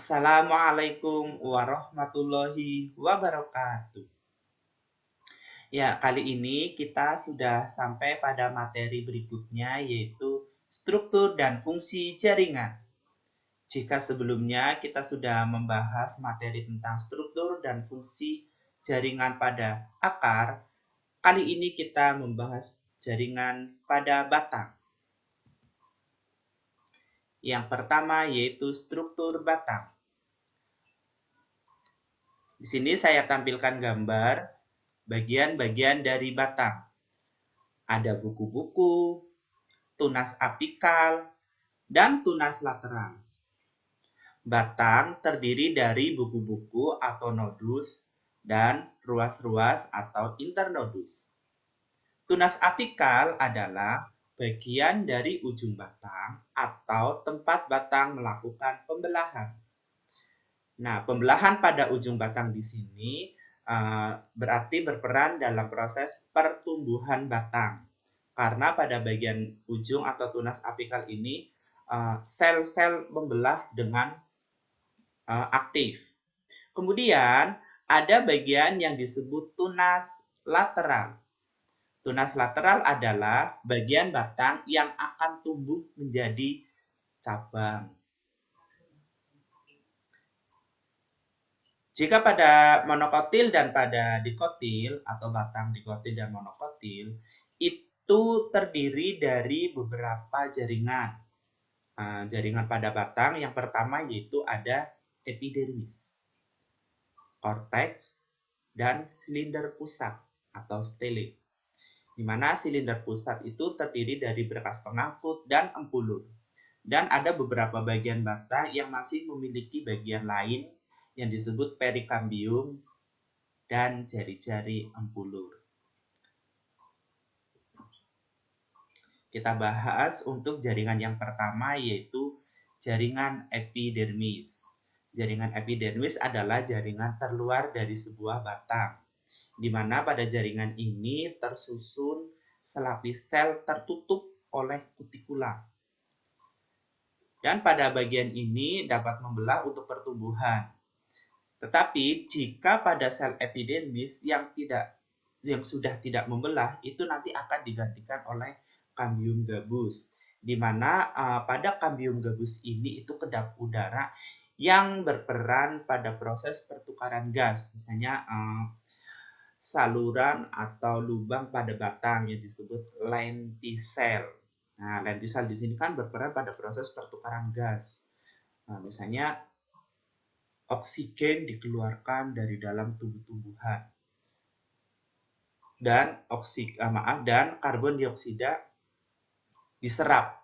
Assalamualaikum warahmatullahi wabarakatuh. Ya, kali ini kita sudah sampai pada materi berikutnya yaitu struktur dan fungsi jaringan. Jika sebelumnya kita sudah membahas materi tentang struktur dan fungsi jaringan pada akar, kali ini kita membahas jaringan pada batang. Yang pertama yaitu struktur batang. Di sini saya tampilkan gambar bagian-bagian dari batang. Ada buku-buku, tunas apikal, dan tunas lateral. Batang terdiri dari buku-buku atau nodus dan ruas-ruas atau internodus. Tunas apikal adalah bagian dari ujung batang atau tempat batang melakukan pembelahan. Nah, pembelahan pada ujung batang di sini berarti berperan dalam proses pertumbuhan batang. Karena pada bagian ujung atau tunas apikal ini sel-sel membelah dengan aktif. Kemudian ada bagian yang disebut tunas lateral. Tunas lateral adalah bagian batang yang akan tumbuh menjadi cabang. Jika pada monokotil dan pada dikotil atau batang dikotil dan monokotil itu terdiri dari beberapa jaringan. Jaringan pada batang yang pertama yaitu ada epidermis, korteks, dan silinder pusat atau stele. Di mana silinder pusat itu terdiri dari berkas pengangkut dan empulur. Dan ada beberapa bagian batang yang masih memiliki bagian lain yang disebut perikambium dan jari-jari empulur. Kita bahas untuk jaringan yang pertama yaitu jaringan epidermis. Jaringan epidermis adalah jaringan terluar dari sebuah batang, di mana pada jaringan ini tersusun selapis sel tertutup oleh kutikula. Dan pada bagian ini dapat membelah untuk pertumbuhan. Tetapi jika pada sel epidermis yang sudah tidak membelah, itu nanti akan digantikan oleh kambium gabus, di mana pada kambium gabus ini itu kedap udara yang berperan pada proses pertukaran gas, misalnya saluran atau lubang pada batang yang disebut lentisel. Nah, lentisel di sini kan berperan pada proses pertukaran gas. Nah, misalnya oksigen dikeluarkan dari dalam tumbuh-tumbuhan dan karbon dioksida diserap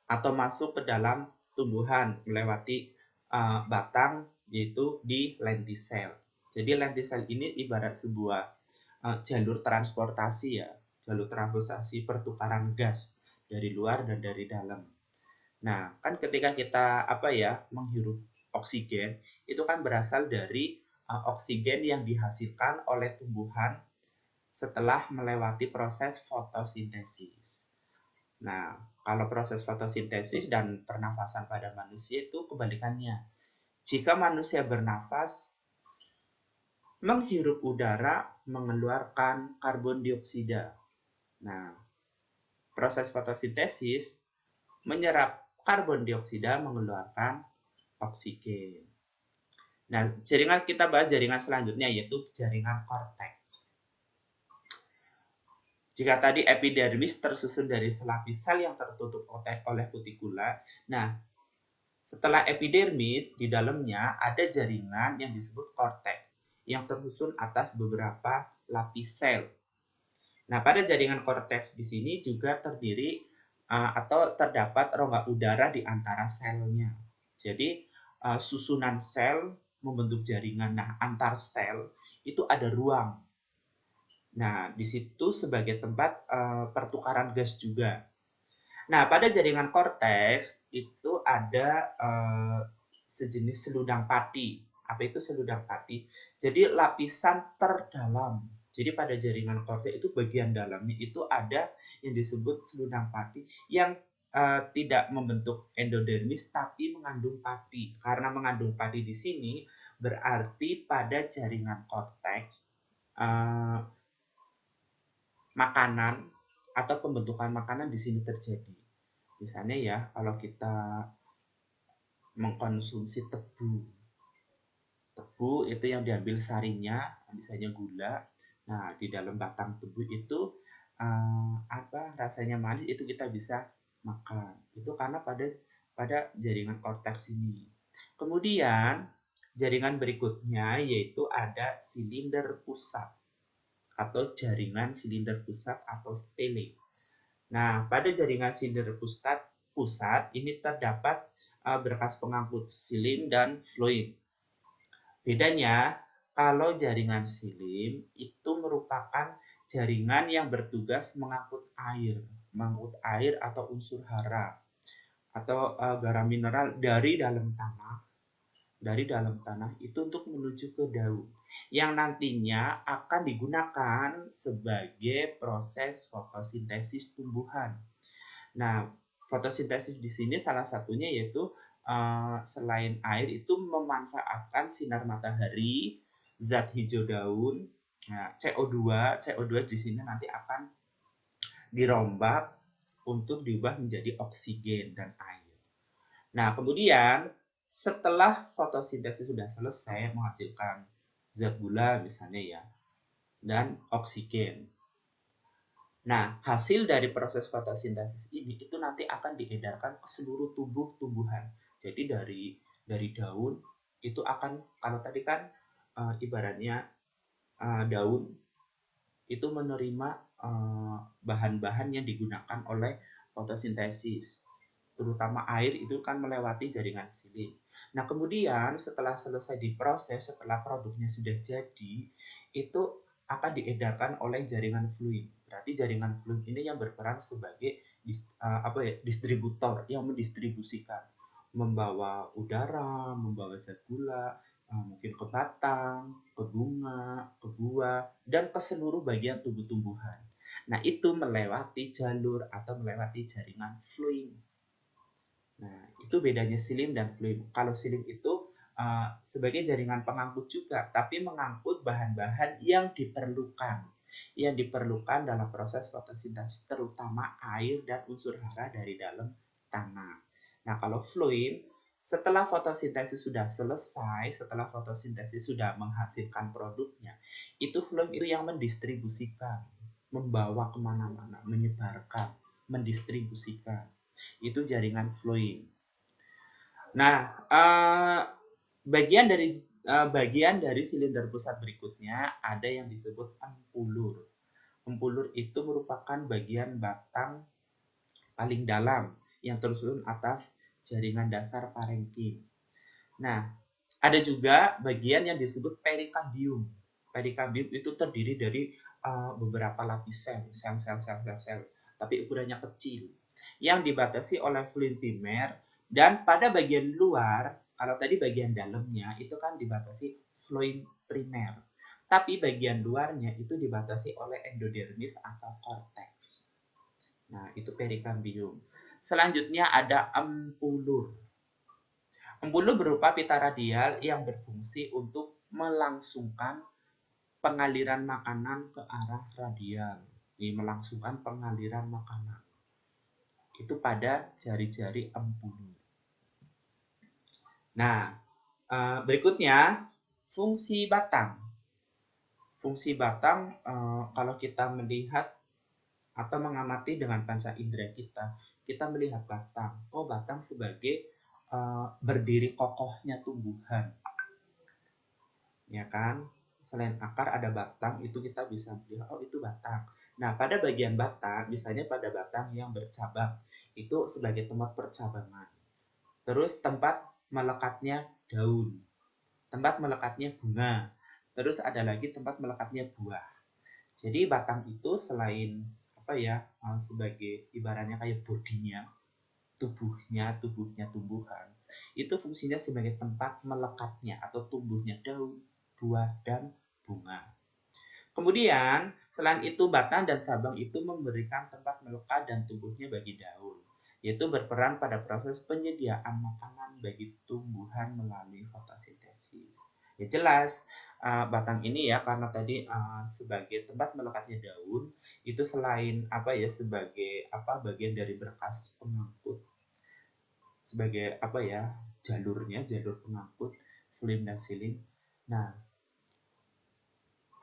atau masuk ke dalam tumbuhan melewati batang yaitu di lentisel. Jadi lentisel ini ibarat sebuah jalur transportasi ya, jalur transportasi pertukaran gas dari luar dan dari dalam. Nah, kan ketika kita menghirup oksigen, itu kan berasal dari oksigen yang dihasilkan oleh tumbuhan setelah melewati proses fotosintesis. Nah, kalau proses fotosintesis dan pernafasan pada manusia itu kebalikannya. Jika manusia bernafas, menghirup udara mengeluarkan karbon dioksida. Nah, proses fotosintesis menyerap karbon dioksida mengeluarkan oksigen. Nah, kita bahas jaringan selanjutnya yaitu jaringan korteks. Jika tadi epidermis tersusun dari selapis sel yang tertutup oleh kutikula, nah setelah epidermis di dalamnya ada jaringan yang disebut korteks yang tersusun atas beberapa lapis sel. Nah, pada jaringan korteks di sini juga terdiri atau terdapat rongga udara di antara selnya. Jadi susunan sel membentuk jaringan. Nah, antar sel itu ada ruang. Nah, di situ sebagai tempat pertukaran gas juga. Nah, pada jaringan korteks itu ada sejenis seludang pati. Apa itu seludang pati? Jadi lapisan terdalam. Jadi pada jaringan korteks itu bagian dalamnya itu ada yang disebut seludang pati yang tidak membentuk endodermis tapi mengandung padi. Karena mengandung padi di sini berarti pada jaringan korteks makanan atau pembentukan makanan di sini terjadi. Misalnya ya, kalau kita mengkonsumsi tebu itu yang diambil sarinya, misalnya gula. Nah, di dalam batang tebu itu rasanya manis itu kita bisa makan. Itu karena pada jaringan korteks ini. Kemudian jaringan berikutnya yaitu ada silinder pusat atau jaringan silinder pusat atau stele. Nah, pada jaringan silinder pusat ini terdapat berkas pengangkut silin dan fluid. Bedanya, kalau jaringan silin itu merupakan jaringan yang bertugas mengangkut air atau unsur hara atau garam mineral dari dalam tanah itu untuk menuju ke daun yang nantinya akan digunakan sebagai proses fotosintesis tumbuhan. Nah, fotosintesis di sini salah satunya yaitu selain air itu memanfaatkan sinar matahari, zat hijau daun, nah, CO2 di sini nanti akan dirombak untuk diubah menjadi oksigen dan air. Nah, kemudian setelah fotosintesis sudah selesai menghasilkan zat gula misalnya ya, dan oksigen. Nah, hasil dari proses fotosintesis ini itu nanti akan diedarkan ke seluruh tumbuhan. Jadi dari daun itu akan, kalau tadi kan ibaratnya daun itu menerima bahan-bahan yang digunakan oleh fotosintesis, terutama air itu kan melewati jaringan silin. Nah, kemudian setelah selesai diproses, setelah produknya sudah jadi, itu akan diedarkan oleh jaringan fluid. Berarti jaringan fluid ini yang berperan sebagai distributor yang mendistribusikan, membawa udara, membawa zat gula, mungkin ke batang, ke bunga, ke buah, dan ke seluruh bagian tumbuh-tumbuhan. Nah, itu melewati jalur atau melewati jaringan fluid. Nah, itu bedanya silin dan fluid. Kalau silin itu sebagai jaringan pengangkut juga, tapi mengangkut bahan-bahan yang diperlukan dalam proses fotosintesis, terutama air dan unsur hara dari dalam tanah. Nah, kalau fluid, setelah fotosintesis sudah selesai, setelah fotosintesis sudah menghasilkan produknya, itu fluid itu yang mendistribusikan, membawa kemana-mana, menyebarkan, mendistribusikan. Itu jaringan fluid. Nah, bagian dari silinder pusat berikutnya ada yang disebut empulur. Empulur itu merupakan bagian batang paling dalam yang tersusun atas jaringan dasar parenkim. Nah, ada juga bagian yang disebut perikambium. Perikambium itu terdiri dari beberapa lapis sel, tapi ukurannya kecil, yang dibatasi oleh fluid primer, dan pada bagian luar, kalau tadi bagian dalamnya itu kan dibatasi fluid primer, tapi bagian luarnya itu dibatasi oleh endodermis atau korteks. Nah, itu perikambium. Selanjutnya ada empulur. Empulur berupa pita radial yang berfungsi untuk melangsungkan pengaliran makanan ke arah radial. Ini melangsungkan pengaliran makanan. Itu pada jari-jari empulur. Nah, berikutnya fungsi batang. Fungsi batang kalau kita melihat atau mengamati dengan panca indera kita melihat batang. Oh, batang sebagai berdiri kokohnya tumbuhan. Ya kan? Selain akar ada batang, itu kita bisa melihat, oh itu batang. Nah, pada bagian batang, misalnya pada batang yang bercabang, itu sebagai tempat percabangan. Terus tempat melekatnya daun, tempat melekatnya bunga, terus ada lagi tempat melekatnya buah. Jadi batang itu selain sebagai ibaratnya kayak bodinya, tubuhnya tumbuhan, itu fungsinya sebagai tempat melekatnya atau tumbuhnya daun, buah, dan bunga. Kemudian selain itu batang dan cabang itu memberikan tempat melekat dan tumbuhnya bagi daun. yaitu berperan pada proses penyediaan makanan bagi tumbuhan melalui fotosintesis. Ya jelas, batang ini ya karena tadi sebagai tempat melekatnya daun itu selain apa ya sebagai apa bagian dari berkas pengangkut sebagai apa ya jalur pengangkut fluid dan silin. Nah,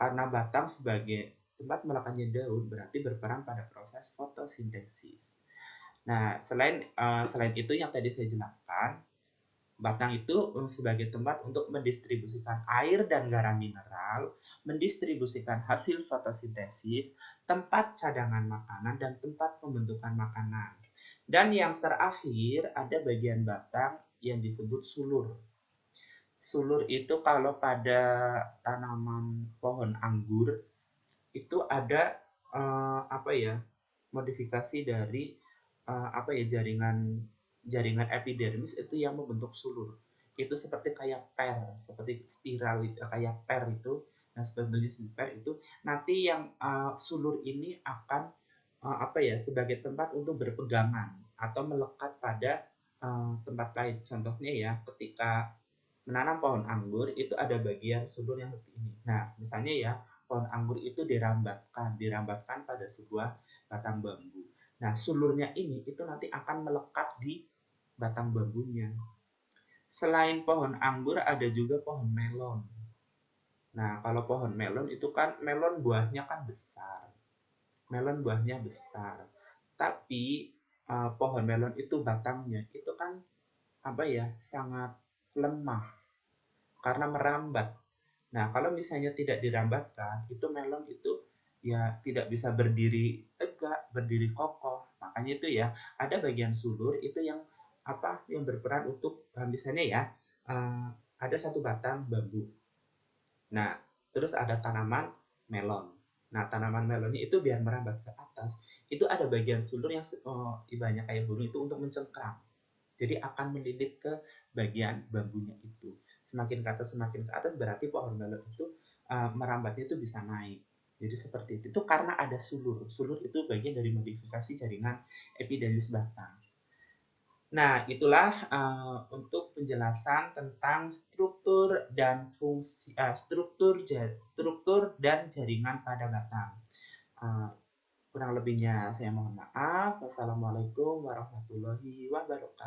karena batang sebagai tempat melekatnya daun berarti berperan pada proses fotosintesis. Nah, selain itu yang tadi saya jelaskan, batang itu sebagai tempat untuk mendistribusikan air dan garam mineral, mendistribusikan hasil fotosintesis, tempat cadangan makanan, dan tempat pembentukan makanan. Dan yang terakhir ada bagian batang yang disebut sulur. Sulur itu kalau pada tanaman pohon anggur itu ada apa ya modifikasi dari apa ya jaringan epidermis itu yang membentuk sulur. Itu seperti kayak per, seperti spiral kayak per itu. Nah, seperti per itu nanti yang sulur ini akan apa ya sebagai tempat untuk berpegangan atau melekat pada tempat lain. Contohnya ya ketika menanam pohon anggur itu ada bagian sulur yang seperti ini. Nah, misalnya ya pohon anggur itu dirambatkan pada sebuah batang bambu. Nah, sulurnya ini itu nanti akan melekat di batang bambunya. Selain pohon anggur ada juga pohon melon. Nah, kalau pohon melon itu kan melon buahnya kan besar. Melon buahnya besar. Tapi pohon melon itu batangnya itu kan apa ya sangat lemah karena merambat. Nah, kalau misalnya tidak dirambatkan, itu melon itu ya tidak bisa berdiri tegak, berdiri kokoh. Makanya itu ya, ada bagian sulur itu yang apa yang berperan untuk misalnya ya, ada satu batang bambu. Nah, terus ada tanaman melon. Nah, tanaman melonnya itu biar merambat ke atas, itu ada bagian sulur yang ibaratnya kayak burung itu untuk mencengkram. Jadi akan melilit ke bagian bambunya itu. Semakin ke atas berarti pohon melon itu merambatnya itu bisa naik. Jadi seperti itu. Itu karena ada sulur. Sulur itu bagian dari modifikasi jaringan epidermis batang. Nah, itulah untuk penjelasan tentang struktur dan jaringan pada batang. Uh, Kurang lebihnya saya mohon maaf. Wassalamualaikum warahmatullahi wabarakatuh.